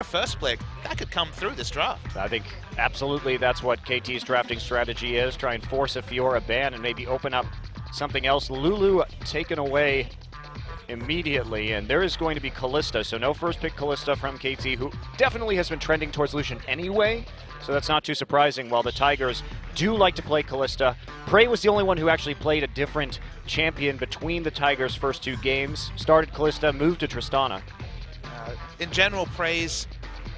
first pick, that could come through this draft. I think absolutely that's what KT's drafting strategy is. Try and force a Fiora ban and maybe open up something else. Lulu taken away immediately, and there is going to be Kalista, so no first pick Kalista from KT, who definitely has been trending towards Lucian anyway, so that's not too surprising. While the Tigers do like to play Kalista, Prey was the only one who actually played a different champion between the Tigers' first 2 games. Started Kalista, moved to Tristana. In general, Prey's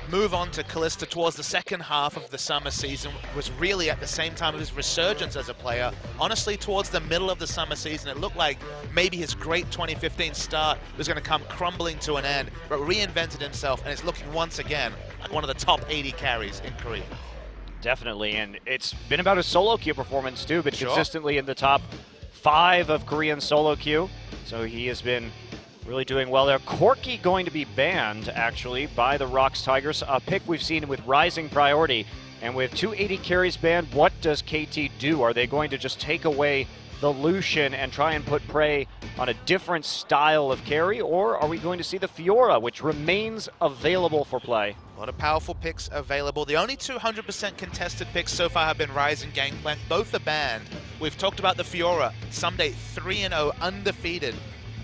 move on to Kalista towards the second half of the summer season was really at the same time of his resurgence as a player. Honestly, towards the middle of the summer season, it looked like maybe his great 2015 start was going to come crumbling to an end, but reinvented himself and is looking once again like one of the top 80 carries in Korea. Definitely, and it's been about his solo queue performance too, but Sure. consistently in the top 5 of Korean solo queue, so he has been really doing well there. Corky going to be banned, actually, by the ROX Tigers. A pick we've seen with rising priority. And with 280 carries banned, what does KT do? Are they going to just take away the Lucian and try and put Prey on a different style of carry? Or are we going to see the Fiora, which remains available for play? A lot of powerful picks available. The only 200% contested picks so far have been Ryze and Gangplank. Both are banned. We've talked about the Fiora. Someday 3-0 undefeated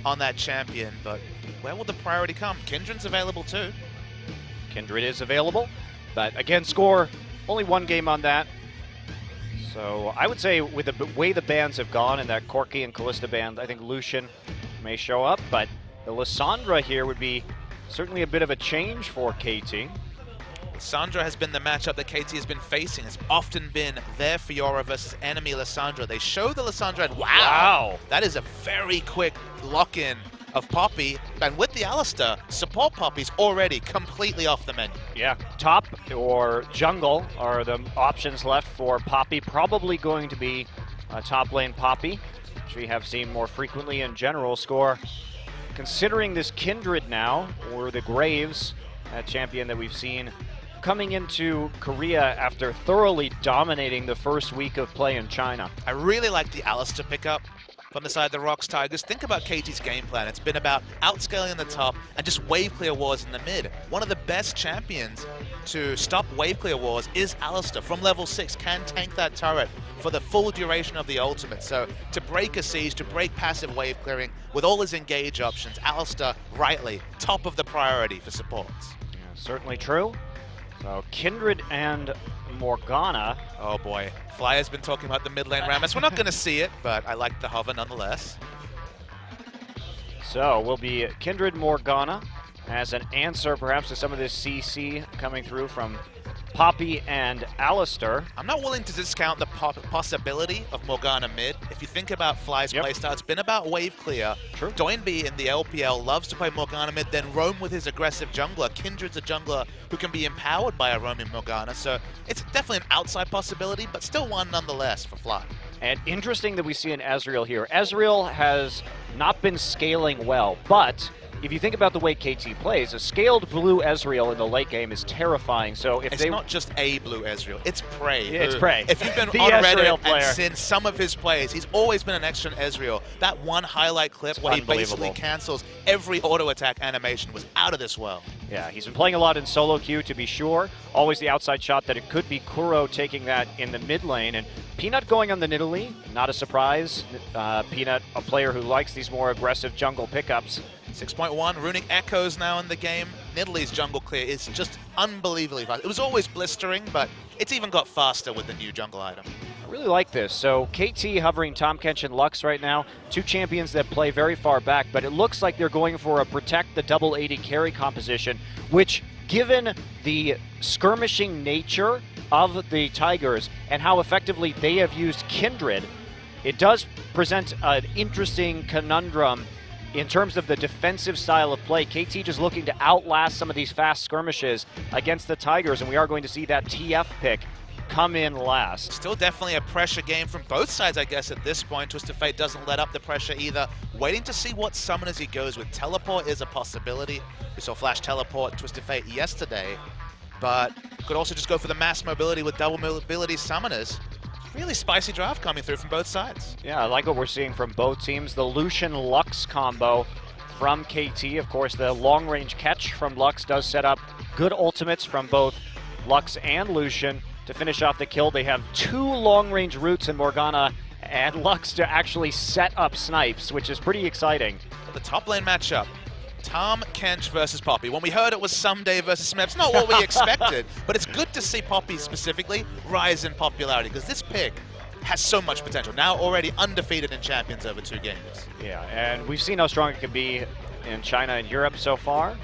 on that champion, but where will the priority come? Kindred's available too. Kindred is available, but again, score only 1 game on that. So I would say with the way the bans have gone in that Corky and Kalista band, I think Lucian may show up, but the Lissandra here would be certainly a bit of a change for KT. Lissandra has been the matchup that KT has been facing. It's often been their Fiora versus enemy Lissandra. They show the Lissandra, and wow! That is a very quick lock-in of Poppy. And with the Alistar, support Poppy's already completely off the menu. Yeah, top or jungle are the options left for Poppy. Probably going to be top lane Poppy, which we have seen more frequently in general. Score, considering this Kindred now, or the Graves, that champion that we've seen coming into Korea after thoroughly dominating the first week of play in China. I really like the Alistar pickup from the side of the ROX Tigers. Think about KT's game plan. It's been about outscaling in the top and just wave clear wars in the mid. One of the best champions to stop wave clear wars is Alistar. From level 6, can tank that turret for the full duration of the ultimate. So to break a siege, to break passive wave clearing with all his engage options, Alistar rightly top of the priority for supports. Yeah, certainly true. So Kindred and Morgana. Oh boy, Fly has been talking about the mid lane Rammus. We're not going to see it, but I like the hover nonetheless. So will be Kindred Morgana as an answer perhaps to some of this CC coming through from Poppy and Alistar. I'm not willing to discount the possibility of Morgana mid. If you think about Fly's playstyle, it's been about wave clear. True. Doinby in the LPL loves to play Morgana mid, then roam with his aggressive jungler. Kindred's a jungler who can be empowered by a roaming Morgana, so it's definitely an outside possibility, but still one nonetheless for Fly. And interesting that we see an Ezreal here. Ezreal has not been scaling well, but if you think about the way KT plays, a scaled blue Ezreal in the late game is terrifying. So if it's not just a blue Ezreal, it's Prey. Yeah, it's Prey. If you've been the on Ezreal Reddit player and seen some of his plays, he's always been an extra Ezreal. That one highlight clip where he basically cancels every auto attack animation was out of this world. Yeah, he's been playing a lot in solo queue to be sure. Always the outside shot that it could be Kuro taking that in the mid lane. And Peanut going on the Nidalee, not a surprise. Peanut, a player who likes these more aggressive jungle pickups. 6.1, Runic Echoes now in the game. Nidalee's jungle clear is just unbelievably fast. It was always blistering, but it's even got faster with the new jungle item. I really like this. So KT hovering Tahm Kench and Lux right now, 2 champions that play very far back, but it looks like they're going for a protect the double 80 carry composition, which given the skirmishing nature of the Tigers and how effectively they have used Kindred, it does present an interesting conundrum in terms of the defensive style of play. KT just looking to outlast some of these fast skirmishes against the Tigers, and we are going to see that TF pick come in last. Still definitely a pressure game from both sides, I guess, at this point. Twisted Fate doesn't let up the pressure either. Waiting to see what summoners he goes with. Teleport is a possibility. We saw Flash teleport Twisted Fate yesterday, but could also just go for the mass mobility with double mobility summoners. Really spicy draft coming through from both sides. Yeah, I like what we're seeing from both teams. The Lucian Lux combo from KT. Of course, the long-range catch from Lux does set up Good ultimates from both Lux and Lucian to finish off the kill. They have 2 long-range roots in Morgana and Lux to actually set up snipes, which is pretty exciting. The top lane matchup, Tom Kench versus Poppy. When we heard it was Someday versus Smeps, not what we expected, but it's good to see Poppy specifically rise in popularity because this pick has so much potential. Now already undefeated in Champions over 2 games. Yeah, and we've seen how strong it can be in China and Europe so far.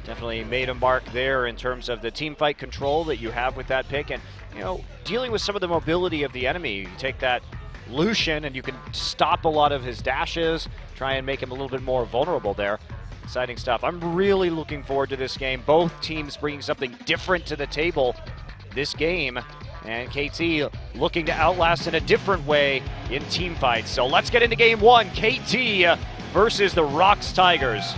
Definitely made a mark there in terms of the team fight control that you have with that pick and, you know, dealing with some of the mobility of the enemy. You take that Lucian and you can stop a lot of his dashes, try and make him a little bit more vulnerable there. Exciting stuff. I'm really looking forward to this game. Both teams bringing something different to the table this game. And KT looking to outlast in a different way in team fights. So let's get into game 1. KT versus the ROX Tigers.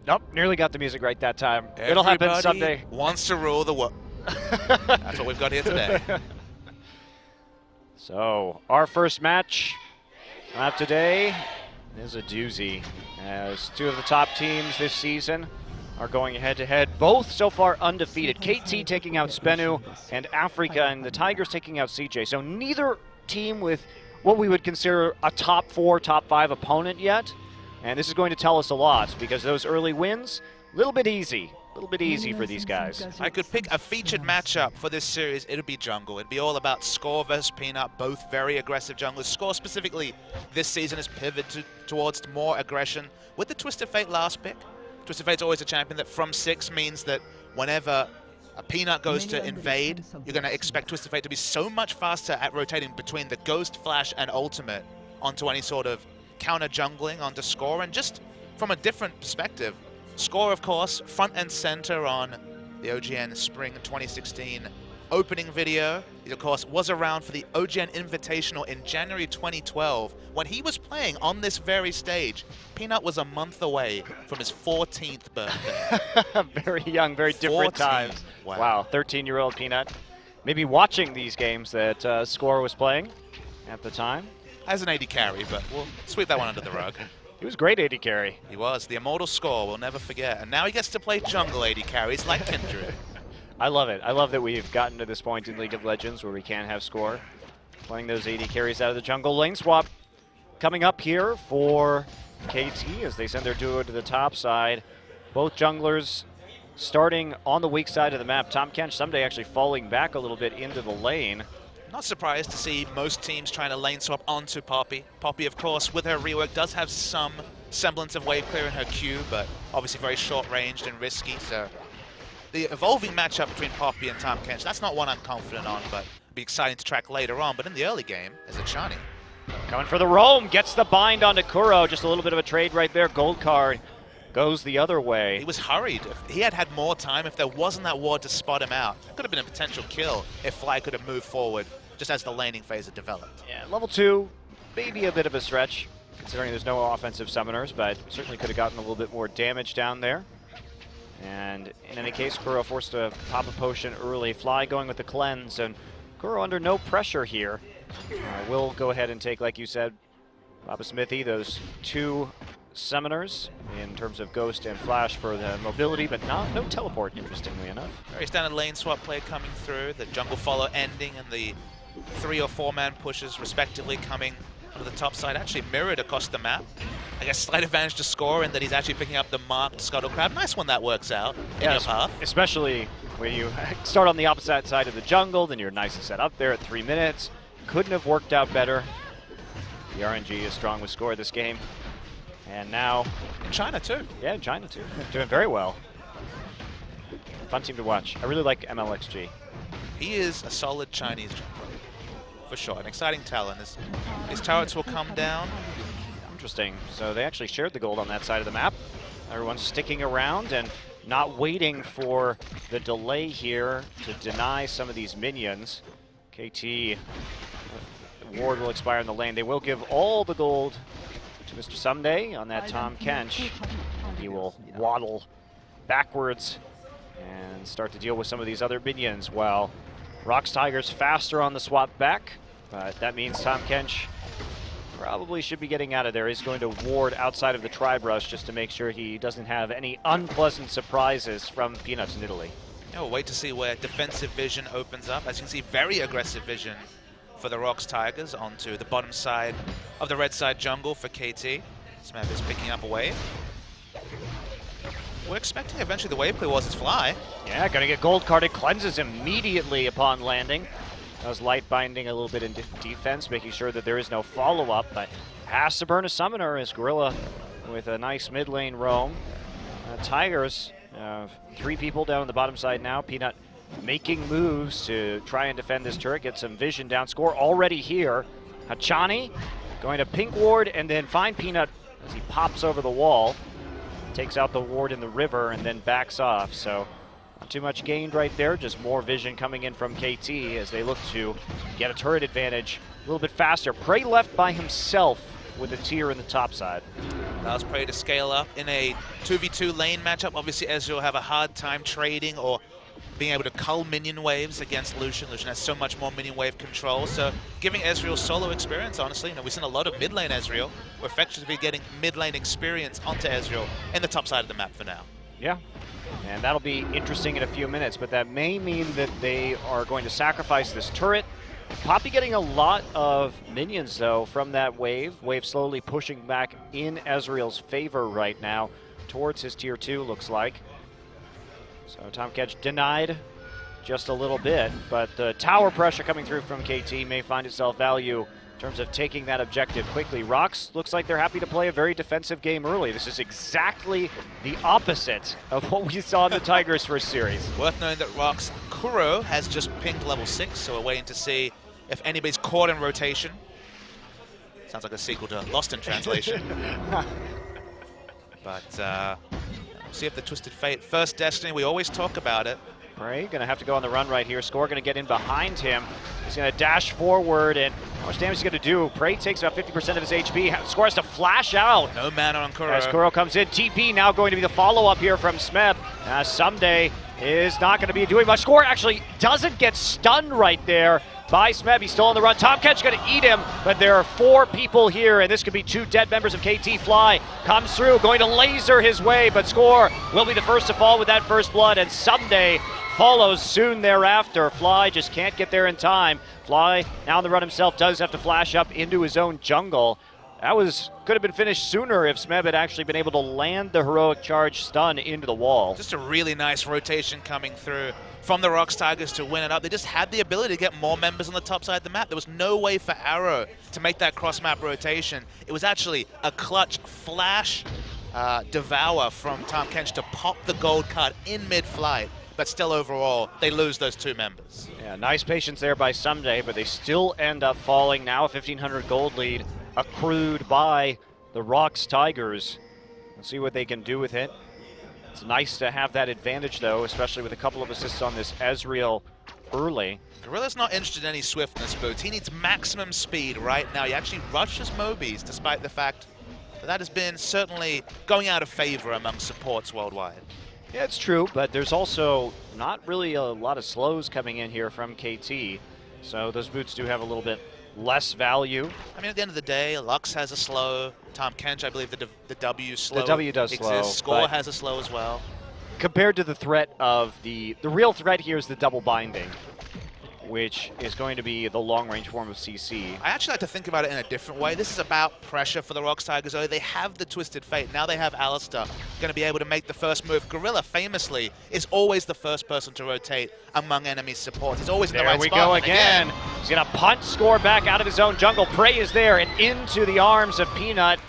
Nope, nearly got the music right that time. It'll happen someday. Wants to rule the world. That's what we've got here today. So, our first match of today is a doozy, as 2 of the top teams this season are going head-to-head, both so far undefeated. KT taking out Spenu and Africa, and the Tigers taking out CJ. So neither team with what we would consider a top 4, top 5 opponent yet. And this is going to tell us a lot because those early wins, a little bit easy for these guys. I could pick a featured matchup for this series, it'd be jungle. It'd be all about Score versus Peanut, both very aggressive junglers. Score specifically this season has pivoted towards more aggression with the Twisted Fate last pick. Twisted Fate's always a champion that from 6 means that whenever a Peanut goes to invade, you're going to expect Twisted Fate to be so much faster at rotating between the Ghost, Flash, and Ultimate onto any sort of counter jungling onto Score. And just from a different perspective, Score, of course, front and center on the OGN Spring 2016 opening video. He, of course, was around for the OGN Invitational in January 2012 when he was playing on this very stage. Peanut was a month away from his 14th birthday. Very young, very different 14. times. Wow, 13-year-old Peanut. Maybe watching these games that Score was playing at the time. As an AD carry, but we'll sweep that one under the rug. He was great AD carry. He was. The immortal Score, we'll never forget. And now he gets to play jungle AD carries like Kindred. I love it. I love that we've gotten to this point in League of Legends where we can have Score playing those AD carries out of the jungle. Lane swap coming up here for KT as they send their duo to the top side. Both junglers starting on the weak side of the map. Tom Kench someday actually falling back a little bit into the lane. Not surprised to see most teams trying to lane swap onto Poppy. Poppy, of course, with her rework, does have some semblance of wave clear in her Q, but obviously very short-ranged and risky. So the evolving matchup between Poppy and Tom Kench, that's not one I'm confident on, but it'll be exciting to track later on. But in the early game, is it Shani? Coming for the roam, gets the bind onto Kuro. Just a little bit of a trade right there. Gold card goes the other way. He was hurried. If he had had more time, if there wasn't that ward to spot him out, it could have been a potential kill if Fly could have moved forward just as the laning phase had developed. Yeah, level 2, maybe a bit of a stretch, considering there's no offensive summoners, but certainly could have gotten a little bit more damage down there. And in any case, Kuro forced to pop a potion early. Fly going with the cleanse, and Kuro under no pressure here. Will go ahead and take, like you said, Papa Smithy, those 2 summoners in terms of Ghost and Flash for the mobility, but no teleport, interestingly enough. Very standard lane swap play coming through, the jungle follow ending, and the 3 or 4 man pushes respectively coming onto the top side, actually mirrored across the map. I guess slight advantage to Score in that he's actually picking up the marked Scuttle Crab. Nice when that works out in your path. Especially when you start on the opposite side of the jungle, then you're nice and set up there at 3 minutes. Couldn't have worked out better. The RNG is strong with Score this game. And now... in China too. Yeah, in China too. Doing very well. Fun team to watch. I really like MLXG. He is a solid Chinese jungler, for sure. An exciting talent. His turrets will come down. Interesting. So they actually shared the gold on that side of the map. Everyone's sticking around and not waiting for the delay here to deny some of these minions. KT, ward will expire in the lane. They will give all the gold to Mr. Someday on that Tom Kench. He will waddle backwards and start to deal with some of these other minions, while ROX Tigers faster on the swap back, but that means Tahm Kench probably should be getting out of there. He's going to ward outside of the tri-brush just to make sure he doesn't have any unpleasant surprises from Peanuts in Italy. Yeah, we'll wait to see where defensive vision opens up. As you can see, very aggressive vision for the ROX Tigers onto the bottom side of the red side jungle for KT. Smeb is picking up a wave. We're expecting eventually the wave clear was his fly. Yeah, gonna get gold carded, cleanses immediately upon landing. Does light binding a little bit in defense, making sure that there is no follow-up, but has to burn a summoner as Gorilla with a nice mid lane roam. Tigers, 3 people down on the bottom side now. Peanut making moves to try and defend this turret, get some vision down. Score already here. Hachani going to pink ward and then find Peanut as he pops over the wall. Takes out the ward in the river and then backs off. So not too much gained right there, just more vision coming in from KT as they look to get a turret advantage a little bit faster. Prey left by himself with a tier in the top side. Allows Prey to scale up in a 2v2 lane matchup. Obviously, Ezreal will have a hard time trading or being able to cull minion waves against Lucian. Lucian has so much more minion wave control, so giving Ezreal solo experience, honestly. We've seen a lot of mid lane Ezreal. We're effectively getting mid lane experience onto Ezreal in the top side of the map for now. Yeah, and that'll be interesting in a few minutes, but that may mean that they are going to sacrifice this turret. Poppy getting a lot of minions, though, from that wave. Wave slowly pushing back in Ezreal's favor right now towards his tier 2, looks like. So Tahm Kench denied just a little bit, but the tower pressure coming through from KT may find itself value in terms of taking that objective quickly. ROX looks like they're happy to play a very defensive game early. This is exactly the opposite of what we saw in the Tigers first series. Worth knowing that ROX Kuro has just pinged level 6, so we're waiting to see if anybody's caught in rotation. Sounds like a sequel to Lost in Translation. But see if the Twisted Fate, first Destiny, we always talk about it. Prey gonna have to go on the run right here. Score gonna get in behind him. He's gonna dash forward, and how much damage is he gonna do? Prey takes about 50% of his HP. Score has to flash out. No mana on Kuro. As Kuro comes in, TP now going to be the follow-up here from Smeb. Someday is not gonna be doing much. Score actually doesn't get stunned right there by Smeb. He's still on the run. Tahm Kench gonna eat him, but there are 4 people here, and this could be 2 dead members of KT. Fly comes through, going to laser his way, but Score will be the first to fall with that first blood, and Someday follows soon thereafter. Fly just can't get there in time. Fly, now on the run himself, does have to flash up into his own jungle. That could have been finished sooner if Smeb had actually been able to land the heroic charge stun into the wall. Just a really nice rotation coming through from the ROX Tigers to win it up. They just had the ability to get more members on the top side of the map. There was no way for Arrow to make that cross-map rotation. It was actually a clutch flash devour from Tahm Kench to pop the gold card in mid-flight. But still, overall, they lose those 2 members. Yeah, nice patience there by Someday, but they still end up falling. Now a 1,500 gold lead accrued by the ROX Tigers. Let's see what they can do with it. It's nice to have that advantage, though, especially with a couple of assists on this Ezreal early. Gorilla's not interested in any swiftness boots. He needs maximum speed right now. He actually rushes Mobies, despite the fact that has been certainly going out of favor among supports worldwide. Yeah, it's true, but there's also not really a lot of slows coming in here from KT, so those boots do have a little bit less value. I mean, at the end of the day, Lux has a slow. Tahm Kench, I believe the W slow. The W does exists. slow. Score has a slow as well. Compared to the threat of the real threat here is the double binding, which is going to be the long-range form of CC. I actually like to think about it in a different way. This is about pressure for the ROX Tigers. Oh, they have the Twisted Fate. Now they have Alistair going to be able to make the first move. Gorilla, famously, is always the first person to rotate among enemy support. He's always in the right spot. There we go again. He's going to punt Score back out of his own jungle. Prey is there, and into the arms of Peanut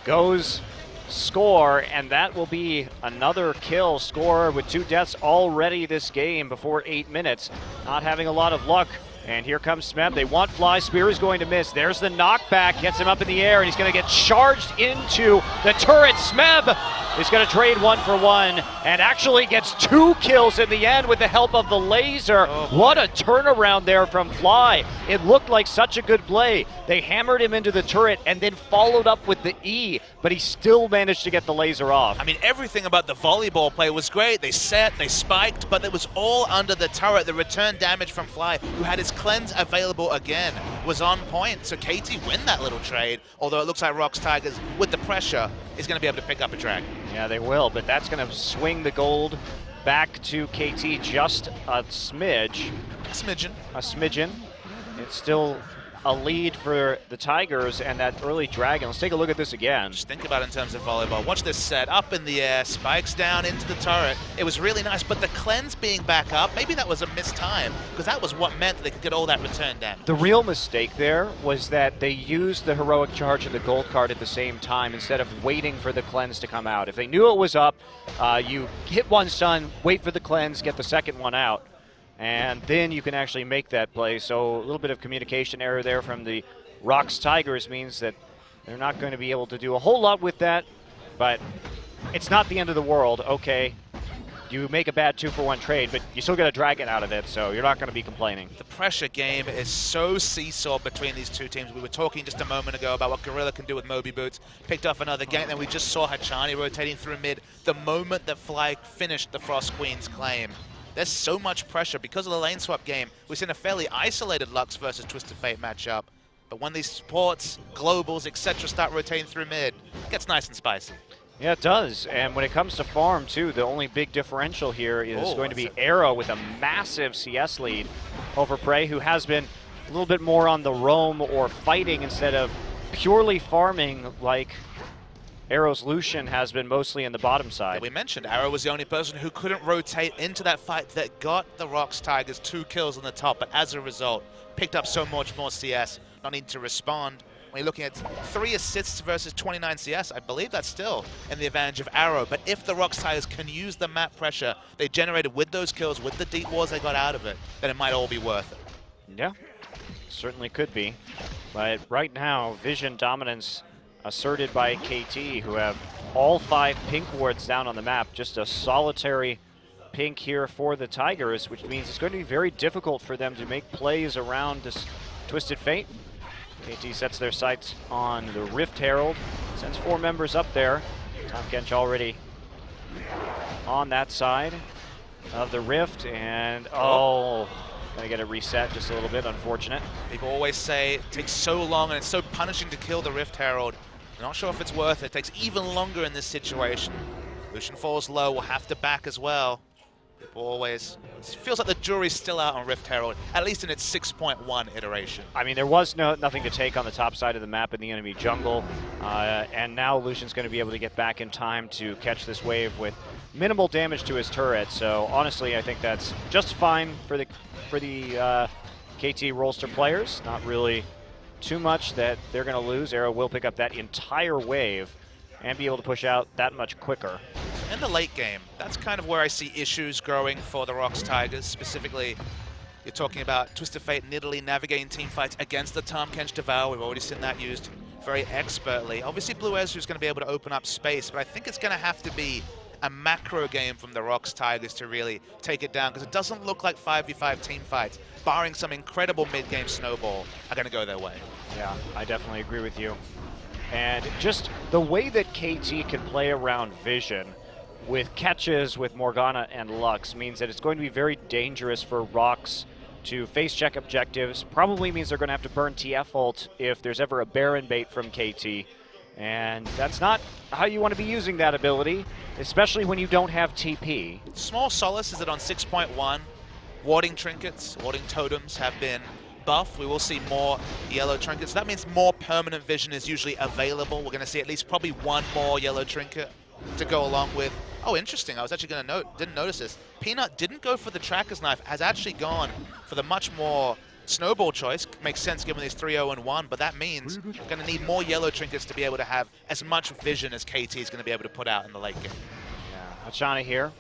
goes Score, and that will be another kill. Score with 2 deaths already this game before 8 minutes. Not having a lot of luck. And here comes Smeb. They want Fly. Spear is going to miss. There's the knockback. Gets him up in the air, and he's going to get charged into the turret. Smeb He's going to trade 1-for-1 and actually gets 2 kills in the end with the help of the laser. What a turnaround there from Fly. It looked like such a good play. They hammered him into the turret and then followed up with the E, but he still managed to get the laser off. I mean, everything about the volleyball play was great. They set, they spiked, but it was all under the turret. The return damage from Fly, who had his cleanse available again, was on point. So KT win that little trade, although it looks like ROX Tigers, with the pressure, is going to be able to pick up a drag. Yeah, they will, but that's going to swing the gold back to KT just a smidge. A smidgen. A smidgen. It's still a lead for the Tigers and that early dragon. Let's take a look at this again. Just think about it in terms of volleyball. Watch this set, up in the air, spikes down into the turret. It was really nice, but the cleanse being back up, maybe that was a missed time, because that was what meant that they could get all that return damage. The real mistake there was that they used the heroic charge and the gold card at the same time instead of waiting for the cleanse to come out. If they knew it was up, you hit one stun, wait for the cleanse, get the second one out, and then you can actually make that play. So a little bit of communication error there from the ROX Tigers means that they're not going to be able to do a whole lot with that, but it's not the end of the world. Okay, you make a bad 2-for-1 trade, but you still get a dragon out of it, so you're not going to be complaining. The pressure game is so seesaw between these two teams. We were talking just a moment ago about what Gorilla can do with Moby Boots. Picked off another gank, then we just saw Hachani rotating through mid the moment that Fly finished the Frost Queen's claim. There's so much pressure because of the lane swap game. We've seen a fairly isolated Lux versus Twisted Fate matchup. But when these supports, globals, etc. start rotating through mid, it gets nice and spicy. Yeah, it does. And when it comes to farm, too, the only big differential here is going to be Arrow with a massive CS lead over Prey, who has been a little bit more on the roam or fighting instead of purely farming like Arrow's Lucian has been mostly in the bottom side. Yeah, we mentioned Arrow was the only person who couldn't rotate into that fight that got the ROX Tigers 2 kills on the top, but as a result, picked up so much more CS, not needing to respond. When you're looking at 3 assists versus 29 CS, I believe that's still in the advantage of Arrow. But if the ROX Tigers can use the map pressure they generated with those kills, with the deep wars they got out of it, then it might all be worth it. Yeah, certainly could be. But right now, vision dominance asserted by KT, who have all 5 pink wards down on the map. Just a solitary pink here for the Tigers, which means it's going to be very difficult for them to make plays around this Twisted Fate. KT sets their sights on the Rift Herald, sends 4 members up there. Tom Kench already on that side of the Rift, and gonna get a reset just a little bit, unfortunate. People always say it takes so long and it's so punishing to kill the Rift Herald. I'm not sure if it's worth it. It takes even longer in this situation. Lucian falls low, will have to back as well. People always, it feels like the jury's still out on Rift Herald, at least in its 6.1 iteration. I mean, there was nothing to take on the top side of the map in the enemy jungle, and now Lucian's going to be able to get back in time to catch this wave with minimal damage to his turret. So honestly, I think that's just fine for the KT Rolster players. Not really too much that they're going to lose. Arrow will pick up that entire wave and be able to push out that much quicker. In the late game, that's kind of where I see issues growing for the ROX Tigers. Specifically, you're talking about Twisted Fate and Italy navigating team fights against the Tahm Kench Devour. We've already seen that used very expertly. Obviously, Blue Ezra is going to be able to open up space, but I think it's going to have to be a macro game from the ROX Tigers to really take it down, because it doesn't look like 5v5 team fights, barring some incredible mid-game snowball, are going to go their way. Yeah, I definitely agree with you. And just the way that KT can play around vision with catches with Morgana and Lux means that it's going to be very dangerous for ROX to face check objectives. Probably means they're going to have to burn TF ult if there's ever a Baron bait from KT. And that's not how you want to be using that ability, especially when you don't have TP. Small solace is that on 6.1, warding trinkets, warding totems have been buffed. We will see more yellow trinkets. That means more permanent vision is usually available. We're going to see at least probably 1 more yellow trinket to go along with. Oh, interesting. I was actually going to didn't notice this. Peanut didn't go for the Tracker's Knife, has actually gone for the much more snowball choice. Makes sense given these 3-0-1, but that means we're going to need more yellow trinkets to be able to have as much vision as KT is going to be able to put out in the late game. Yeah, Hachani here,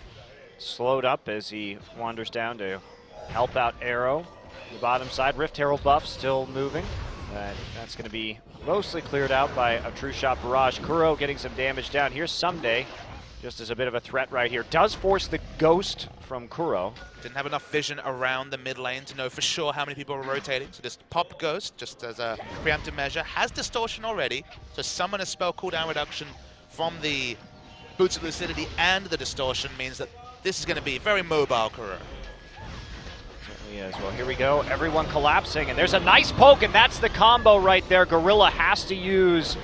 slowed up as he wanders down to help out Arrow. The bottom side, Rift Herald buff still moving. That's going to be mostly cleared out by a True Shot Barrage. Kuro getting some damage down. Here's Someday just as a bit of a threat right here. Does force the Ghost from Kuro. Didn't have enough vision around the mid lane to know for sure how many people were rotating, so just pop Ghost just as a preemptive measure. Has Distortion already, so summon a spell cooldown reduction from the Boots of Lucidity and the Distortion means that this is going to be very mobile Kuro. Certainly is. Well, here we go. Everyone collapsing, and there's a nice poke, and that's the combo right there. Gorilla has to use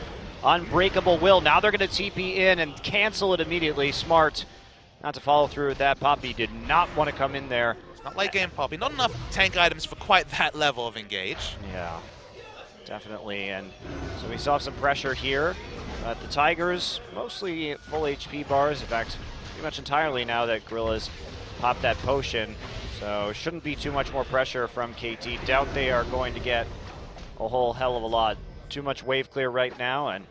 Unbreakable Will. Now they're going to TP in and cancel it immediately. Smart not to follow through with that. Poppy did not want to come in there. It's not late game Poppy. Not enough tank items for quite that level of engage. Yeah, definitely. And so we saw some pressure here. The Tigers, mostly full HP bars. In fact, pretty much entirely now that Gorilla's popped that potion. So shouldn't be too much more pressure from KT. Doubt they are going to get a whole hell of a lot. Too much wave clear right now, and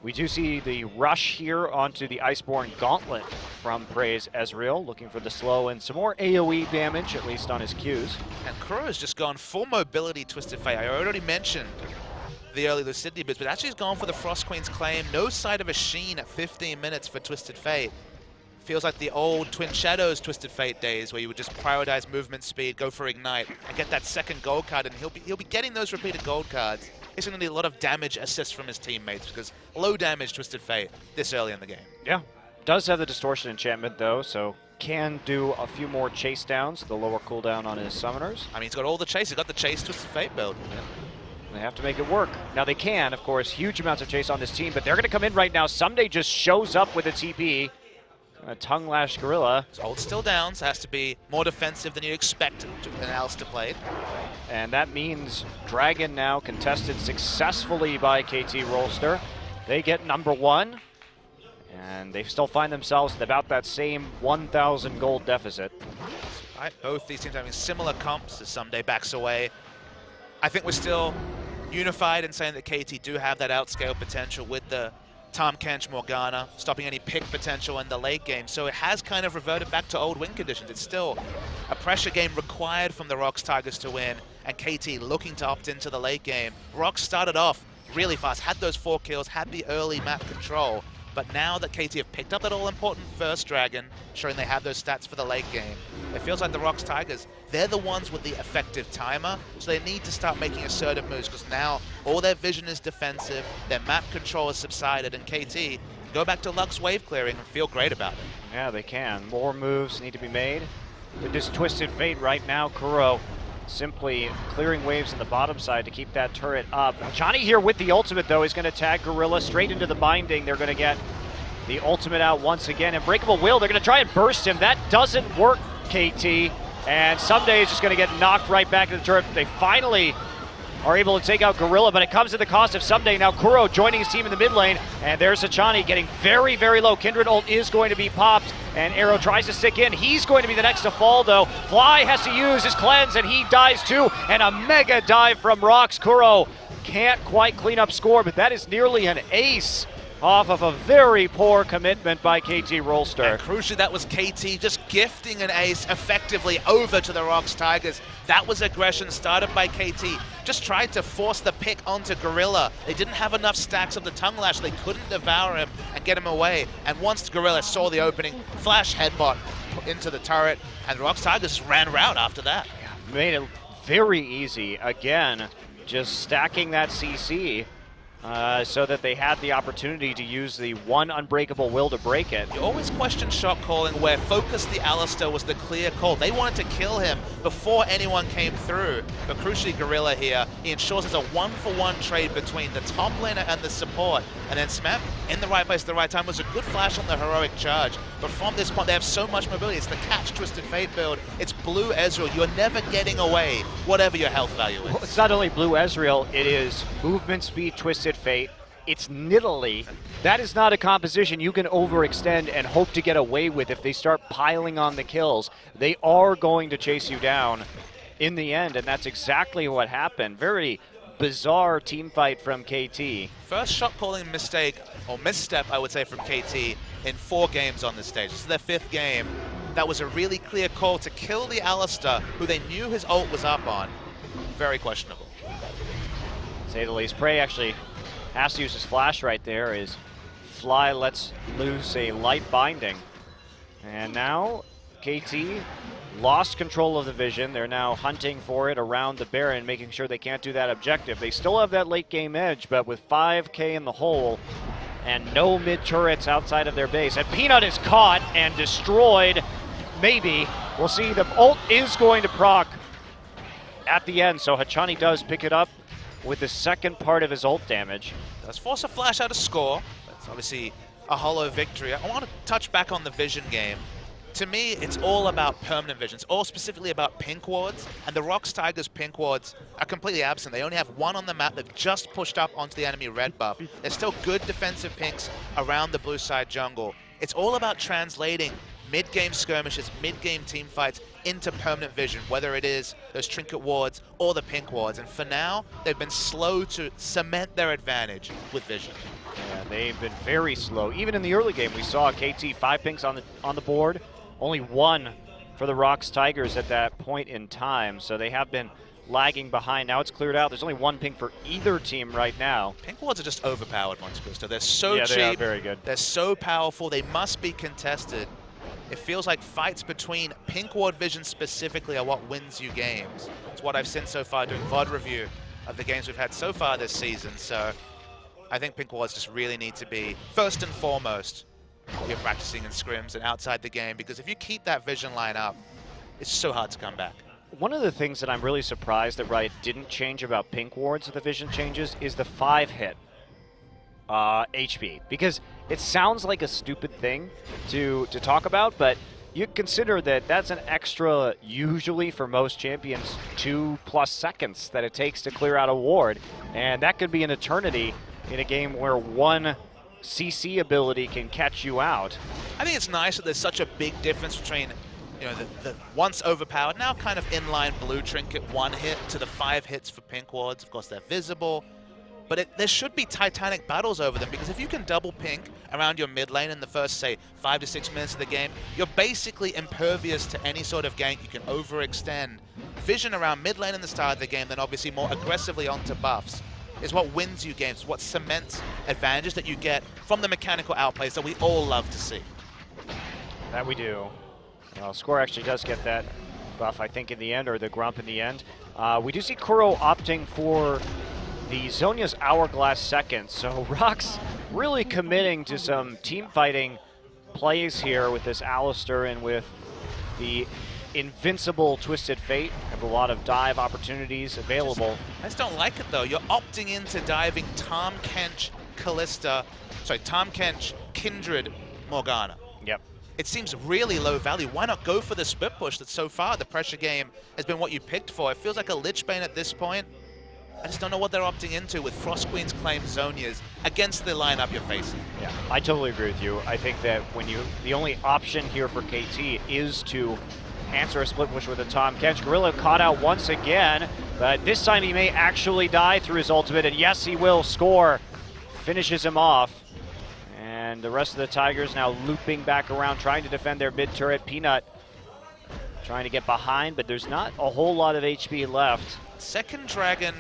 we do see the rush here onto the Iceborne Gauntlet from Praise Ezreal, looking for the slow and some more AoE damage, at least on his Qs. And Kuro's just gone full mobility Twisted Fate. I already mentioned the early Lucidity bits, but actually he's gone for the Frost Queen's Claim. No sight of a Sheen at 15 minutes for Twisted Fate. Feels like the old Twin Shadows Twisted Fate days where you would just prioritize movement speed, go for Ignite, and get that second gold card, and he'll be getting those repeated gold cards. He's going to need a lot of damage assists from his teammates because low damage Twisted Fate this early in the game. Yeah, does have the Distortion enchantment though, so can do a few more chase downs, the lower cooldown on his summoners. I mean, he's got all the chase. He's got the chase Twisted Fate build. Yeah. They have to make it work. Now they can, of course, huge amounts of chase on this team, but they're going to come in right now. Someday just shows up with a TP. A tongue lash Gorilla. His ult's still down, so has to be more defensive than you expect an Alistair played. And that means Dragon now contested successfully by KT Rolster. They get number one, and they still find themselves at about that same 1,000 gold deficit. Right, both these teams having similar comps as Someday backs away. I think we're still unified in saying that KT do have that outscale potential with the Tahm Kench Morgana, stopping any pick potential in the late game. So it has kind of reverted back to old win conditions. It's still a pressure game required from the ROX Tigers to win, and KT looking to opt into the late game. ROX started off really fast, had those 4 kills, had the early map control, but now that KT have picked up that all-important first dragon, showing they have those stats for the late game, it feels like the ROX Tigers, they're the ones with the effective timer, so they need to start making assertive moves, because now all their vision is defensive, their map control has subsided, and KT go back to Lux wave clearing and feel great about it. Yeah, they can. More moves need to be made. With this Twisted Fate right now, Kuro simply clearing waves on the bottom side to keep that turret up. Johnny here with the ultimate, though, is going to tag Gorilla straight into the binding. They're going to get the ultimate out once again. Unbreakable Will, they're going to try and burst him. That doesn't work, KT. And Someday is just going to get knocked right back to the turret. They finally are able to take out Gorilla, but it comes at the cost of Someday. Now Kuro joining his team in the mid lane, and there's Achani getting very, very low. Kindred ult is going to be popped, and Arrow tries to stick in. He's going to be the next to fall, though. Fly has to use his cleanse, and he dies too, and a mega dive from ROX. Kuro can't quite clean up score, but that is nearly an ace off of a very poor commitment by KT Rolster. And crucially, that was KT just gifting an ace effectively over to the ROX Tigers. That was aggression started by KT. Just tried to force the pick onto Gorilla. They didn't have enough stacks of the tongue lash. They couldn't devour him and get him away. And once Gorilla saw the opening, flash headbutt into the turret, and the ROX Tigers ran route after that. Yeah, made it very easy. Again, just stacking that CC. So that they had the opportunity to use the one Unbreakable Will to break it. You always question shot calling where Focus the Alistair was the clear call. They wanted to kill him before anyone came through. But crucially, Gorilla here, he ensures there's a 1-for-1 trade between the top laner and the support. And then Smep, in the right place at the right time, was a good flash on the heroic charge. But from this point, they have so much mobility. It's the catch Twisted Fate build. It's blue Ezreal. You're never getting away, whatever your health value is. Well, it's not only blue Ezreal, it is movement speed Twisted Fate. It's Nidalee. That is not a composition you can overextend and hope to get away with if they start piling on the kills. They are going to chase you down in the end, and that's exactly what happened. Very bizarre team fight from KT. First shot calling mistake, or misstep, I would say, from KT in 4 games on this stage. This is their 5th game. That was a really clear call to kill the Alistair, who they knew his ult was up on. Very questionable. Say the least. Prey actually has to use his flash right there. Is Fly lets loose a light binding. And now KT lost control of the vision. They're now hunting for it around the Baron, making sure they can't do that objective. They still have that late game edge, but with 5K in the hole and no mid turrets outside of their base. And Peanut is caught and destroyed. Maybe. We'll see. The ult is going to proc at the end, so Hachani does pick it up with the second part of his ult damage. Does force a flash out of score. That's obviously a hollow victory. I want to touch back on the vision game. To me, it's all about permanent vision. It's all specifically about pink wards, and the ROX Tigers pink wards are completely absent. They only have one on the map. They've just pushed up onto the enemy red buff. There's still good defensive pinks around the blue side jungle. It's all about translating mid-game skirmishes, mid-game team fights into permanent vision, whether it is those trinket wards or the pink wards. And for now, they've been slow to cement their advantage with vision. Yeah, they've been very slow. Even in the early game, we saw KT 5 pinks on the board. Only one for the ROX Tigers at that point in time, so they have been lagging behind. Now it's cleared out. There's only one pink for either team right now. Pink wards are just overpowered, Monte Cristo. They're so cheap. They are very good. They're so powerful. They must be contested. It feels like fights between pink ward vision specifically are what wins you games. It's what I've seen so far doing VOD review of the games we've had so far this season. So I think pink wards just really need to be first and foremost what you're practicing in scrims and outside the game, because if you keep that vision line up, it's so hard to come back. One of the things that I'm really surprised that Riot didn't change about pink wards with the vision changes is the 5-hit HP, because it sounds like a stupid thing to talk about, but you consider that that's an extra, usually for most champions, 2+ seconds that it takes to clear out a ward, and that could be an eternity in a game where one CC ability can catch you out. I think it's nice that there's such a big difference between, you know, the once overpowered, now kind of inline blue trinket 1 hit to the 5 hits for pink wards. Of course, they're visible, but there should be titanic battles over them, because if you can double pink around your mid lane in the first, say, 5 to 6 minutes of the game, you're basically impervious to any sort of gank. You can overextend. Vision around mid lane in the start of the game, then obviously more aggressively onto buffs, is what wins you games, what cements advantages that you get from the mechanical outplays that we all love to see. That we do. Well, Score actually does get that buff, I think, in the end, or the Grump in the end. We do see Kuro opting for the Zhonya's Hourglass second, so ROX really committing to some team fighting plays here with this Alistar and with the invincible Twisted Fate. Have a lot of dive opportunities available. I just don't like it, though. You're opting into diving Tahm Kench, Tahm Kench, Kindred, Morgana. Yep. It seems really low value. Why not go for the split push that so far the pressure game has been what you picked for? It feels like a Lich Bane at this point. I just don't know what they're opting into with Frost Queen's claimed Zhonya's against the lineup you're facing. Yeah, I totally agree with you. I think that the only option here for KT is to answer a split push with a Tahm Kench. Gorilla caught out once again, but this time he may actually die through his ultimate, and yes, he will. Score finishes him off. And the rest of the Tigers now looping back around, trying to defend their mid turret. Peanut trying to get behind, but there's not a whole lot of HP left. Second Dragon,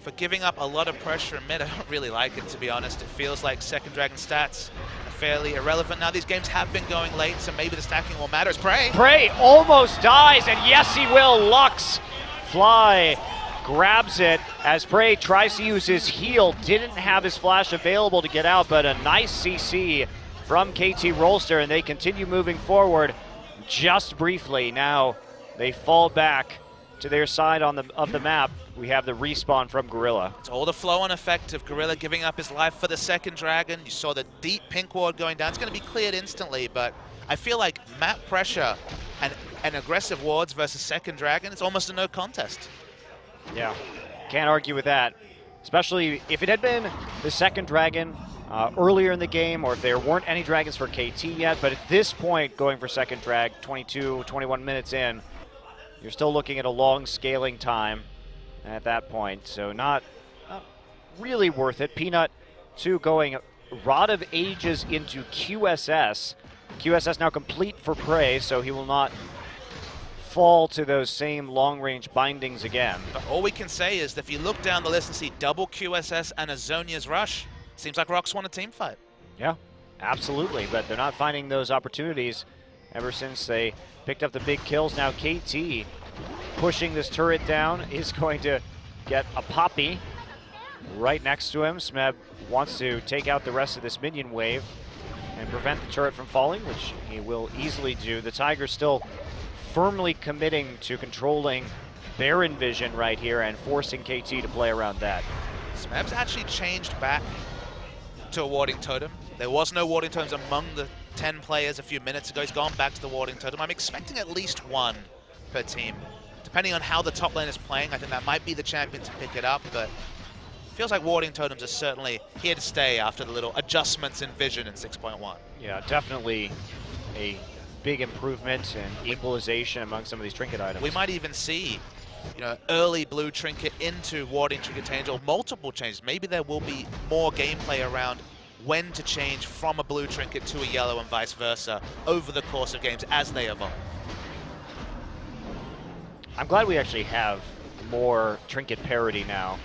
for giving up a lot of pressure in mid, I don't really like it, to be honest. It feels like Second Dragon stats are fairly irrelevant. Now these games have been going late, so maybe the stacking will matter. It's Prey. Prey almost dies, and yes, he will. Lux Fly grabs it as Prey tries to use his heal. Didn't have his flash available to get out, but a nice CC from KT Rolster, and they continue moving forward just briefly. Now they fall back to their side of the map. We have the respawn from Gorilla. It's all the flow-on effect of Gorilla giving up his life for the Second Dragon. You saw the deep pink ward going down. It's going to be cleared instantly, but I feel like map pressure and aggressive wards versus Second Dragon, it's almost a no contest. Yeah, can't argue with that. Especially if it had been the Second Dragon earlier in the game, or if there weren't any dragons for KT yet, but at this point, going for Second Drag, 22, 21 minutes in, you're still looking at a long scaling time at that point, so not really worth it. Peanut, too, going Rod of Ages into QSS. QSS now complete for Prey, so he will not fall to those same long-range bindings again. But all we can say is that if you look down the list and see double QSS and a Zhonya's Rush, seems like ROX won a team fight. Yeah, absolutely, but they're not finding those opportunities ever since they picked up the big kills. Now KT pushing this turret down is going to get a Poppy right next to him. Smeb wants to take out the rest of this minion wave and prevent the turret from falling, which he will easily do. The Tigers still firmly committing to controlling Baron vision right here and forcing KT to play around that. Smeb's actually changed back to a warding totem. There was no warding totems among the 10 players a few minutes ago. He's gone back to the warding totem. I'm expecting at least one per team. Depending on how the top lane is playing, I think that might be the champion to pick it up, but feels like warding totems are certainly here to stay after the little adjustments in vision in 6.1. Yeah, definitely a big improvement and equalization among some of these trinket items. We might even see, you know, early blue trinket into warding trinket change, or multiple changes. Maybe there will be more gameplay around when to change from a blue trinket to a yellow and vice versa over the course of games as they evolve. I'm glad we actually have more trinket parity now.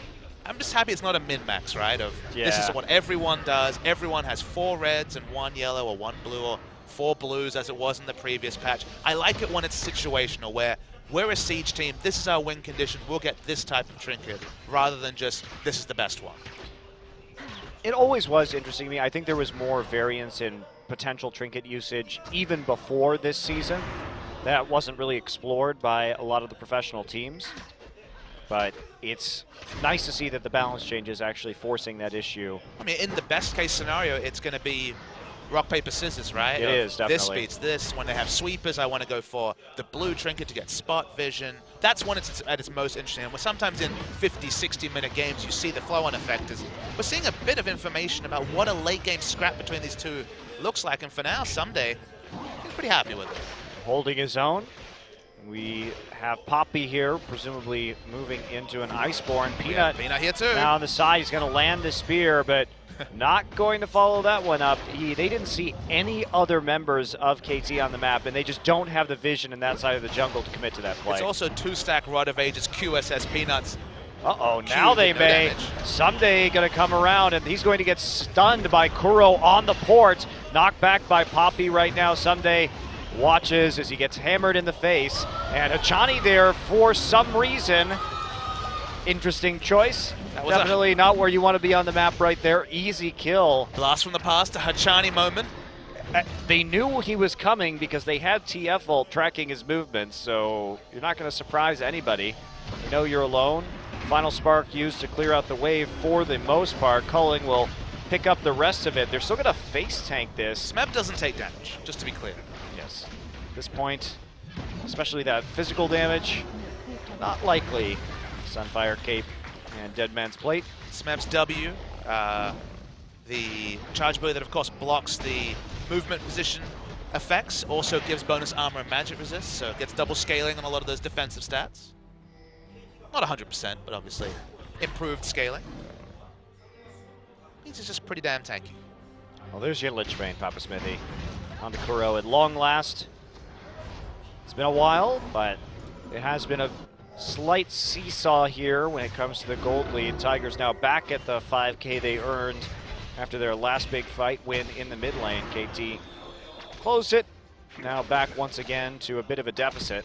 I'm just happy it's not a min-max, right? This is what everyone does. Everyone has 4 reds and 1 yellow or 1 blue or 4 blues as it was in the previous patch. I like it when it's situational, where we're a siege team, this is our win condition, we'll get this type of trinket, rather than just, this is the best one. It always was interesting to me. I think there was more variance in potential trinket usage even before this season. That wasn't really explored by a lot of the professional teams. But it's nice to see that the balance change is actually forcing that issue. I mean, in the best case scenario, it's going to be rock, paper, scissors, right? It is, definitely. This beats this. When they have sweepers, I want to go for the blue trinket to get spot vision. That's when it's at its most interesting. And sometimes in 50, 60-minute games, you see the flow-on effect. We're seeing a bit of information about what a late-game scrap between these two looks like. And for now, Someday, I'm pretty happy with it. Holding his own. We have Poppy here, presumably moving into an Iceborne. Peanut, Peanut here too. Now on the side, he's going to land the spear, but not going to follow that one up. They didn't see any other members of KT on the map, and they just don't have the vision in that side of the jungle to commit to that play. It's also 2-stack Rod of Ages QSS Peanuts. Uh-oh, now they may. Someday going to come around, and he's going to get stunned by Kuro on the port. Knocked back by Poppy right now. Someday watches as he gets hammered in the face, and Achani there for some reason. Interesting choice. Definitely not where you want to be on the map right there. Easy kill. Blast from the past, a Hachani moment. They knew he was coming because they had TF ult tracking his movements, so you're not going to surprise anybody. You know you're alone. Final spark used to clear out the wave for the most part. Culling will pick up the rest of it. They're still going to face tank this. Smeb doesn't take damage, just to be clear. Yes. At this point, especially that physical damage, not likely. Sunfire Cape and Dead Man's Plate. Smeb's W, the charge ability that of course blocks the movement position effects, also gives bonus armor and magic resist, so it gets double scaling on a lot of those defensive stats. Not 100%, but obviously improved scaling. He's just pretty damn tanky. Well, there's your Lich Bane, Papa Smithy. On to Kuro at long last. It's been a while, but it has been a slight seesaw here when it comes to the gold lead. Tigers now back at the 5K they earned after their last big fight win in the mid lane. KT closed it. Now back once again to a bit of a deficit.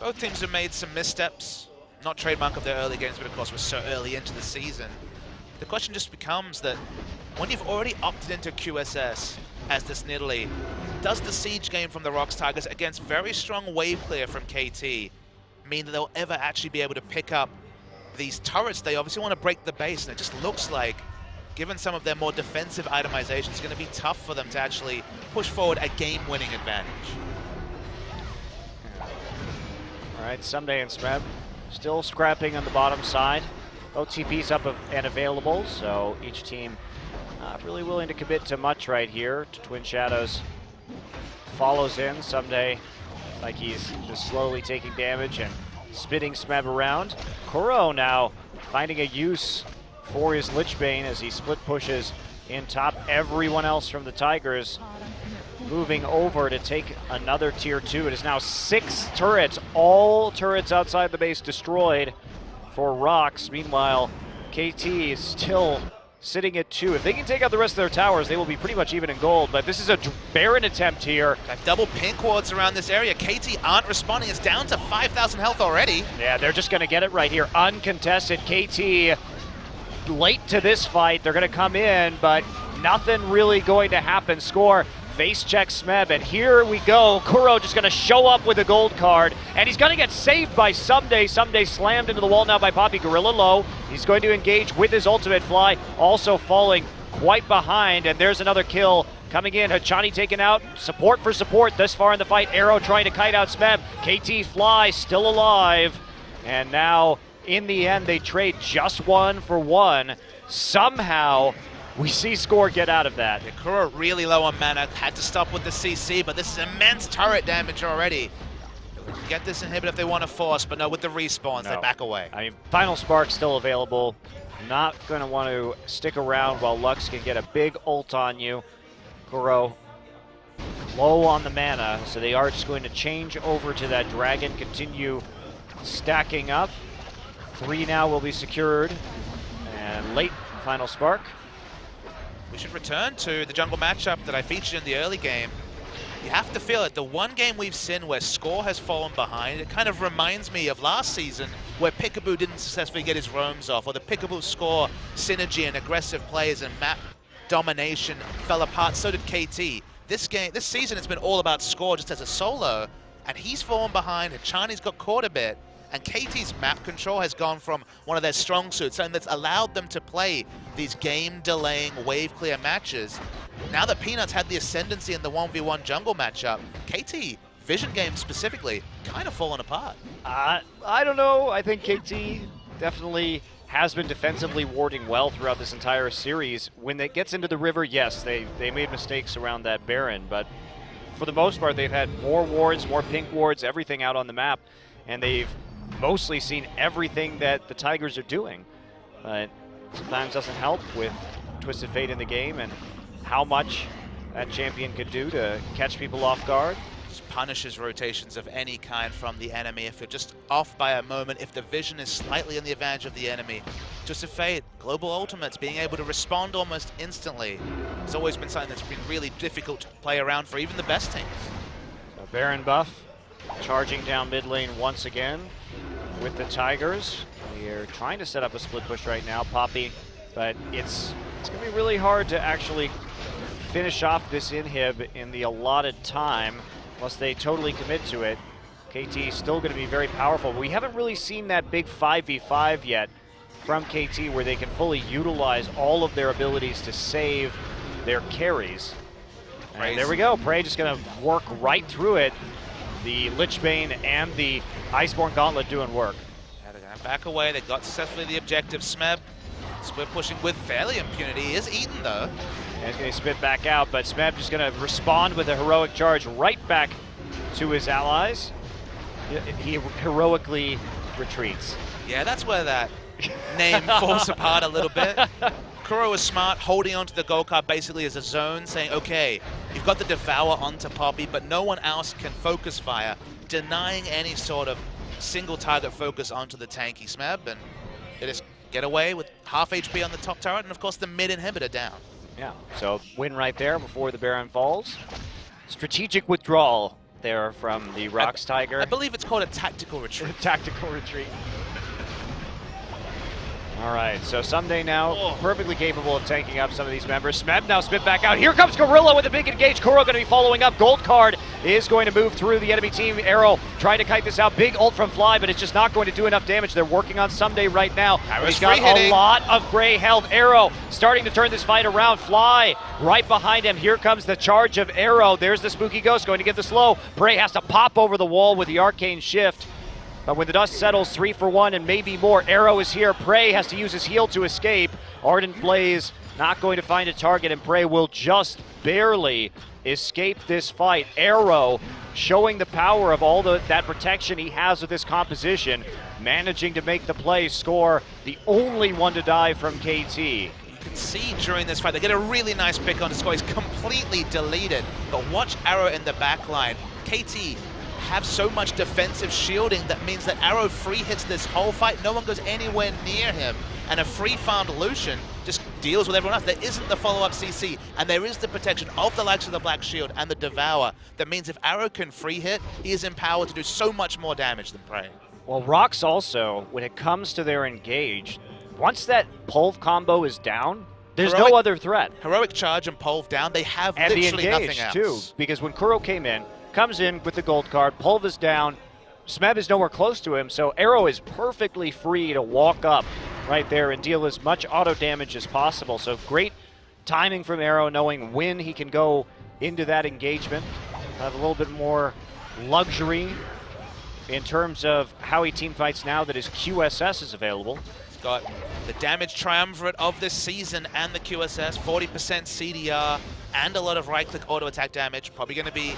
Both teams have made some missteps. Not trademark of their early games, but of course we're so early into the season. The question just becomes that when you've already opted into QSS as this Nidalee, does the siege game from the ROX Tigers against very strong wave clear from KT mean that they'll ever actually be able to pick up these turrets? They obviously want to break the base, and it just looks like, given some of their more defensive itemization, it's going to be tough for them to actually push forward a game-winning advantage. All right, Someday and Smeb still scrapping on the bottom side. Both TPs up and available, so each team not really willing to commit to much right here. Twin Shadows follows in. Someday, like he's just slowly taking damage and spitting Smeb around. Kuro now finding a use for his Lich Bane as he split pushes in top. Everyone else from the Tigers moving over to take another tier 2. It is now 6 turrets, all turrets outside the base destroyed for ROX. Meanwhile, KT is still sitting at 2. If they can take out the rest of their towers, they will be pretty much even in gold. But this is a Baron attempt here. Got double pink wards around this area. KT aren't responding. It's down to 5,000 health already. Yeah, they're just going to get it right here. Uncontested. KT late to this fight. They're going to come in, but nothing really going to happen. Score. Face check Smeb, and here we go. Kuro just going to show up with a gold card, and he's going to get saved by Someday. Someday slammed into the wall now by Poppy. Gorilla low. He's going to engage with his ultimate fly, also falling quite behind, and there's another kill coming in. Hachani taken out. Support for support this far in the fight. Arrow trying to kite out Smeb. KT Fly still alive, and now in the end they trade just 1 for 1. Somehow we see Score get out of that. Kuro really low on mana, had to stop with the CC, but this is immense turret damage already. Get this inhibit if they want to force, but no, with the respawns, they back away. I mean, Final Spark still available. Not going to want to stick around while Lux can get a big ult on you. Kuro low on the mana, so they are just going to change over to that dragon, continue stacking up. 3 now will be secured, and late Final Spark. We should return to the jungle matchup that I featured in the early game. You have to feel it. The one game we've seen where Score has fallen behind, it kind of reminds me of last season where Peekaboo didn't successfully get his roams off, or the Peekaboo Score synergy and aggressive plays and map domination fell apart. So did KT. This season, it's been all about Score just as a solo, and he's fallen behind. Hachani's got caught a bit. And KT's map control has gone from one of their strong suits, and that's allowed them to play these game-delaying, wave-clear matches. Now that Peanuts had the ascendancy in the 1v1 jungle matchup, KT, Vision game specifically, kind of fallen apart. I don't know. I think KT definitely has been defensively warding well throughout this entire series. When it gets into the river, yes, they made mistakes around that Baron, but for the most part, they've had more wards, more pink wards, everything out on the map, and they've mostly seen everything that the Tigers are doing. But sometimes doesn't help with Twisted Fate in the game and how much that champion could do to catch people off guard. Just punishes rotations of any kind from the enemy. If you're just off by a moment, if the vision is slightly in the advantage of the enemy. Twisted Fate, global ultimates, being able to respond almost instantly. It's always been something that's been really difficult to play around for even the best teams. So Baron buff charging down mid lane once again with the Tigers. We're trying to set up a split push right now, Poppy, but it's going to be really hard to actually finish off this inhib in the allotted time unless they totally commit to it. KT still going to be very powerful. We haven't really seen that big 5v5 yet from KT where they can fully utilize all of their abilities to save their carries. And there we go. Prey just going to work right through it. The Lichbane and the Iceborne Gauntlet doing work. Yeah, they're going to back away. They got successfully the objective. Smeb, split pushing with fairly impunity. He is eaten, though. And he's going to spit back out, but Smeb just going to respond with a heroic charge right back to his allies. He heroically retreats. Yeah, that's where that name falls apart a little bit. Kuro is smart, holding onto the gold card basically as a zone, saying, okay, you've got the Devour onto Poppy, but no one else can focus fire, denying any sort of single target focus onto the tanky Smeb, and they just get away with half HP on the top turret, and of course the mid inhibitor down. Yeah, so win right there before the Baron falls. Strategic withdrawal there from the ROX Tiger. I believe it's called a tactical retreat. Tactical retreat. All right, so Someday now perfectly capable of tanking up some of these members. Smeb now spit back out. Here comes Gorilla with a big engage. Kuro going to be following up. Gold card is going to move through the enemy team. Arrow trying to kite this out. Big ult from Fly, but it's just not going to do enough damage. They're working on Someday right now. He's got a lot of gray health. Arrow starting to turn this fight around. Fly right behind him. Here comes the charge of Arrow. There's the Spooky Ghost going to get the slow. Prey has to pop over the wall with the Arcane Shift. But when the dust settles, 3 for 1 and maybe more. Arrow is here. Prey has to use his heal to escape. Ardent Blaze not going to find a target, and Prey will just barely escape this fight. Arrow showing the power of all that protection he has with this composition, managing to make the play. Score the only one to die from KT. You can see during this fight, they get a really nice pick on the score. He's completely deleted, but watch Arrow in the back line. KT have so much defensive shielding that means that Arrow free hits this whole fight. No one goes anywhere near him, and a free farmed Lucian just deals with everyone else. There isn't the follow-up CC, and there is the protection of the likes of the Black Shield and the Devour. That means if Arrow can free hit, he is empowered to do so much more damage than Prey. Well, ROX also, when it comes to their engage, once that Pulve combo is down, there's no other threat. Heroic Charge and Pulve down, they have and literally the engage, nothing else. too, because when Kuro comes in with the gold card, Pulve is down, Smeb is nowhere close to him, so Arrow is perfectly free to walk up right there and deal as much auto damage as possible. So great timing from Arrow, knowing when he can go into that engagement. Have a little bit more luxury in terms of how he team fights now that his QSS is available. He's got the damage triumvirate of this season and the QSS, 40% CDR, and a lot of right-click auto-attack damage. Probably going to be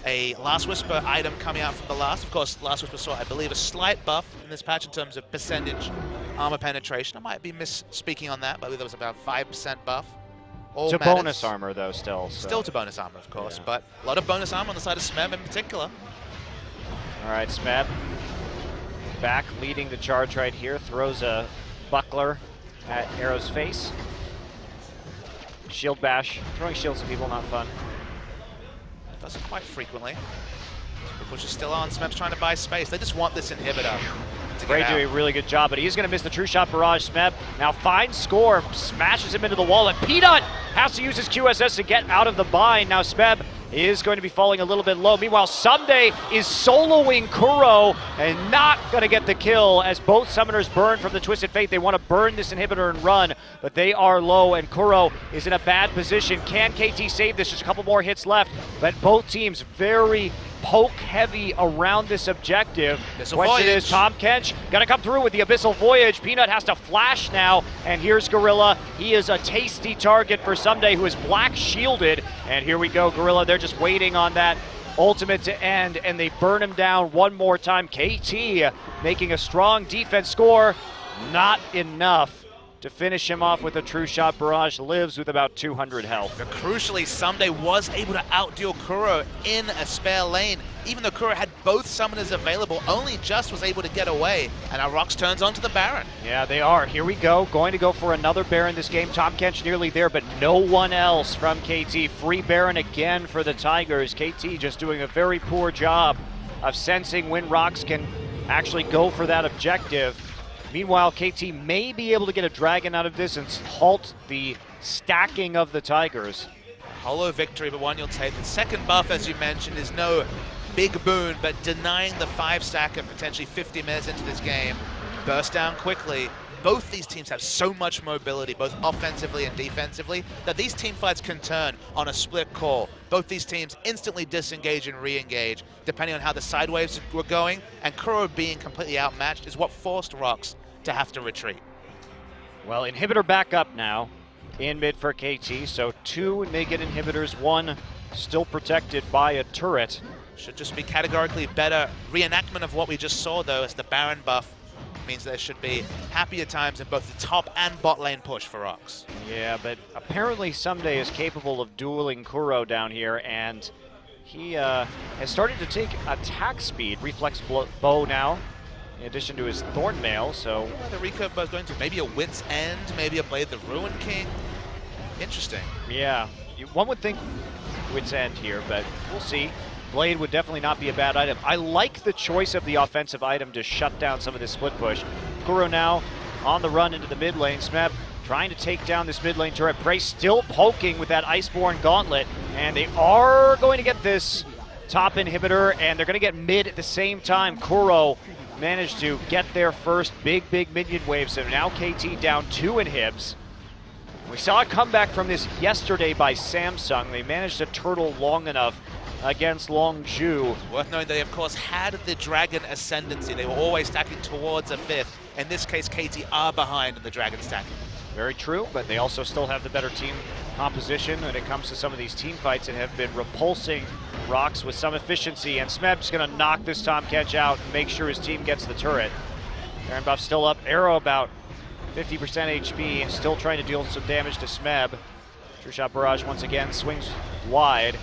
a Last Whisper item coming out from the last. Of course, Last Whisper saw, I believe, a slight buff in this patch in terms of percentage armor penetration. I might be misspeaking on that, but I believe there was about 5% buff. All to matters. Bonus armor, though, still. So. Still to bonus armor, of course, Yeah. but a lot of bonus armor on the side of Smeb in particular. All right, Smeb back leading the charge right here. Throws a buckler at Arrow's face. Shield bash. Throwing shields at people, not fun. Does it quite frequently. The push is still on. Smeb's trying to buy space. They just want this inhibitor to Bray get out. doing a really good job, but he's going to miss the true shot barrage. Smeb now finds score, smashes him into the wall, and Peanut has to use his QSS to get out of the bind. Now Smeb is going to be falling a little bit low. Meanwhile, Someday is soloing Kuro and not going to get the kill as both summoners burn from the Twisted Fate. They want to burn this inhibitor and run, but they are low, and Kuro is in a bad position. Can KT save this? Just a couple more hits left, but both teams very poke heavy around this objective. Question is, Tom Kench gonna come through with the Abyssal Voyage. Peanut has to flash now, and here's Gorilla. He is a tasty target for Someday, who is black shielded. And here we go, Gorilla. They're just waiting on that ultimate to end, and they burn him down one more time. KT making a strong defense score, not enough to finish him off with a true shot barrage. Lives with about 200 health. But crucially, Someday was able to outdeal Kuro in a spare lane. Even though Kuro had both summoners available, only just was able to get away. And now ROX turns onto the Baron. Yeah, they are. Here we go. Going to go for another Baron this game. Tom Kench nearly there, but no one else from KT. Free Baron again for the Tigers. KT just doing a very poor job of sensing when ROX can actually go for that objective. Meanwhile, KT may be able to get a dragon out of this and halt the stacking of the Tigers. Hollow victory, but one you'll take. The second buff, as you mentioned, is no big boon, but denying the 5-stack of potentially 50 minutes into this game. Burst down quickly. Both these teams have so much mobility, both offensively and defensively, that these team fights can turn on a split call. Both these teams instantly disengage and re-engage, depending on how the side waves were going, and Kuro being completely outmatched is what forced ROX to have to retreat. Well, inhibitor back up now in mid for KT, so 2 naked inhibitors, 1 still protected by a turret. Should just be categorically better reenactment of what we just saw, though, as the Baron buff means there should be happier times in both the top and bot lane push for ROX. Yeah, but apparently Someday is capable of dueling Kuro down here, and he has started to take attack speed. Reflex bow now, in addition to his Thorn Mail, so... Where the recurve bow is going to, maybe a Wit's End, maybe a Blade the Ruin King. Interesting. Yeah, one would think Wit's End here, but we'll see. Blade would definitely not be a bad item. I like the choice of the offensive item to shut down some of this split push. Kuro now on the run into the mid lane. Smeb trying to take down this mid lane turret. Prey still poking with that Iceborne Gauntlet, and they are going to get this top inhibitor, and they're going to get mid at the same time. Kuro managed to get their first big minion wave, so now KT down 2 inhibs. We saw a comeback from this yesterday by Samsung. They managed to turtle long enough against Longzhu. Worth knowing they, of course, had the Dragon Ascendancy. They were always stacking towards a 5th. In this case, KT are behind in the Dragon stacking. Very true, but they also still have the better team composition when it comes to some of these team fights and have been repulsing ROX with some efficiency. And Smeb's going to knock this Tom Kench out and make sure his team gets the turret. Baron buff still up. Arrow about 50% HP, still trying to deal some damage to Smeb. True Shot Barrage once again swings wide.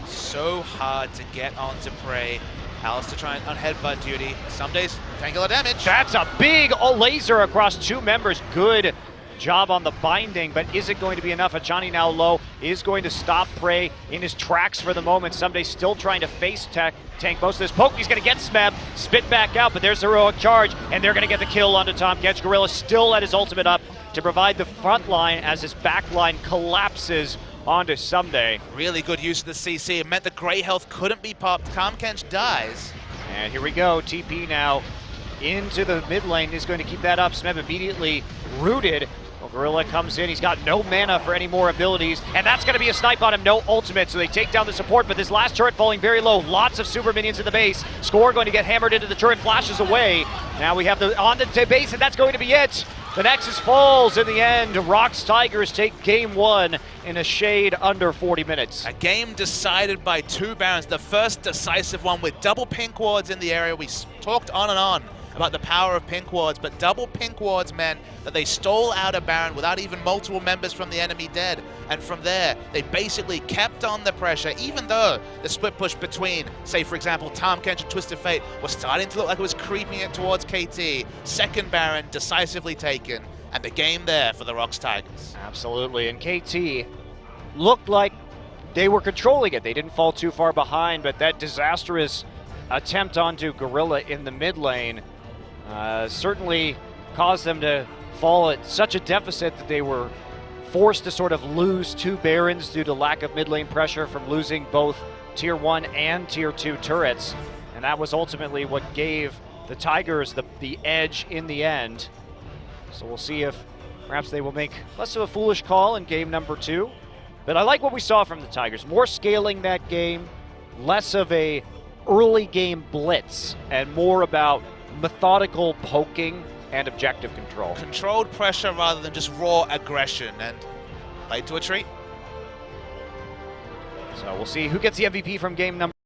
So hard to get onto Prey. Alistair trying on headbutt duty. Some days, tangular damage. That's a big laser across 2 members. Good job on the binding, but is it going to be enough? Ajani now low, is going to stop Prey in his tracks for the moment. Someday still trying to face tank most of this poke. He's going to get Smeb, spit back out, but there's the heroic charge, and they're going to get the kill onto Tom Kench. Gorilla still at his ultimate up to provide the front line as his back line collapses onto Someday. Really good use of the CC. It meant the Grey Health couldn't be popped. Tom Kench dies. And here we go. TP now into the mid lane is going to keep that up. Smeb immediately rooted. Well, Gorilla comes in. He's got no mana for any more abilities, and that's going to be a snipe on him. No ultimate, so they take down the support, but this last turret falling very low. Lots of super minions in the base. Score going to get hammered into the turret, flashes away. Now we have on the base, and that's going to be it. The Nexus falls in the end. ROX Tigers take game one in a shade under 40 minutes. A game decided by 2 Barons, the first decisive one with double pink wards in the area. We talked on and on about the power of pink wards, but double pink wards meant that they stole out a Baron without even multiple members from the enemy dead. And from there, they basically kept on the pressure, even though the split push between, say for example, Tom Kench and Twisted Fate was starting to look like it was creeping it towards KT. Second Baron decisively taken, and the game there for the ROX Tigers. Absolutely, and KT looked like they were controlling it. They didn't fall too far behind, but that disastrous attempt onto Gorilla in the mid lane certainly caused them to fall at such a deficit that they were forced to sort of lose 2 Barons due to lack of mid lane pressure from losing both Tier 1 and Tier 2 turrets. And that was ultimately what gave the Tigers the edge in the end. So we'll see if perhaps they will make less of a foolish call in game number 2. But I like what we saw from the Tigers. More scaling that game, less of a early game blitz, and more about methodical poking and objective control. Controlled pressure rather than just raw aggression, and played to a treat. So we'll see who gets the MVP from game number